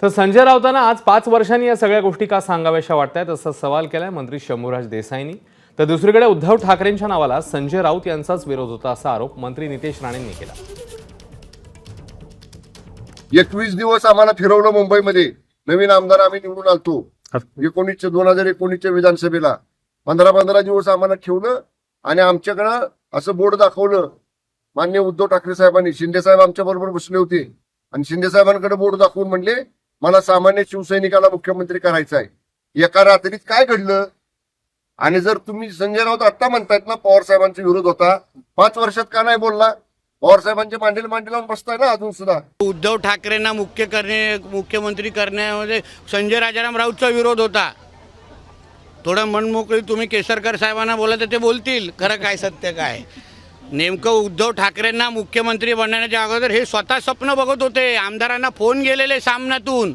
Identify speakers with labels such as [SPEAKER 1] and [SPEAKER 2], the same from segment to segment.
[SPEAKER 1] तर संजय राऊतांना आज 5 वर्षांनी या सगळ्या गोष्टी का सांगाव्याशा वाटतायत असा सवाल केलाय मंत्री शंभूराज देसाईंनी। तर दुसरीकडे उद्धव ठाकरेंच्या नावाला संजय राऊत यांचाच विरोध होता असा आरोप मंत्री नितेश राणेंनी केला।
[SPEAKER 2] 21 दिवस आम्हाला फिरवलं मुंबईमध्ये, नवीन आमदार आम्ही निवडून आलतो 2019च्या विधानसभेला 15 दिवस आम्हाला ठेवलं आणि आमच्याकडं असं बोर्ड दाखवलं। माननीय उद्धव ठाकरे साहेबांनी, शिंदे साहेब आमच्या बरोबर बसले होते आणि शिंदे साहेबांकडे बोर्ड दाखवून म्हणले मला सामान्य शिवसैनिकाला मुख्यमंत्री करायचं आहे। एका रात्रीत काय घडलं? आणि जर तुम्ही संजय राऊत आता म्हणतायत ना पवार साहेबांचा विरोध होता, 5 वर्षात का नाही बोलला? पवार साहेबांचे मांडीला मांडी लावून बसताय ना अजून सुद्धा।
[SPEAKER 3] उद्धव ठाकरेंना मुख्यमंत्री करण्यामध्ये संजय राजाराम राऊतचा विरोध होता। थोडं मनमोकळी तुम्ही केसरकर साहेबांना बोला तर ते बोलतील खरं काय सत्य काय। नेमकं उद्धव ठाकरेंना मुख्यमंत्री बनण्याच्या अगोदर हे स्वतः स्वप्न बघत होते। आमदारांना फोन गेलेले सामनातून,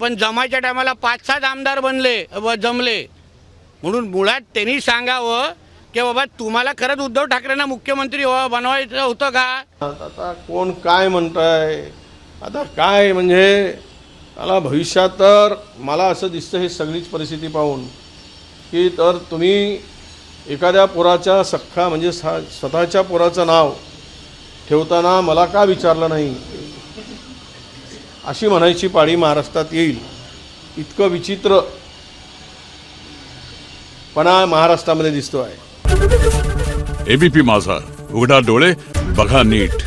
[SPEAKER 3] पण जमायच्या टायमाला 5-7 आमदार बनले व जमले। म्हणून मुळात त्यांनी सांगावं की बाबा तुम्हाला खरंच उद्धव ठाकरेंना मुख्यमंत्री बनवायचं होतं का?
[SPEAKER 4] आता कोण काय म्हणताय, आता काय म्हणजे मला भविष्यात तर मला असं दिसतं हे सगळीच परिस्थिती पाहून की तर तुम्ही एखाद्या पोराच्या सख्खा म्हणजे स्वतःच्या पोराचं नाव ठेवताना मला का विचारलं नाही अशी म्हणायची पाळी महाराष्ट्रात येईल। इतकं विचित्र पणा महाराष्ट्रामध्ये दिसतो आहे।
[SPEAKER 5] एबीपी माझा, उघडा डोळे बघा नीट।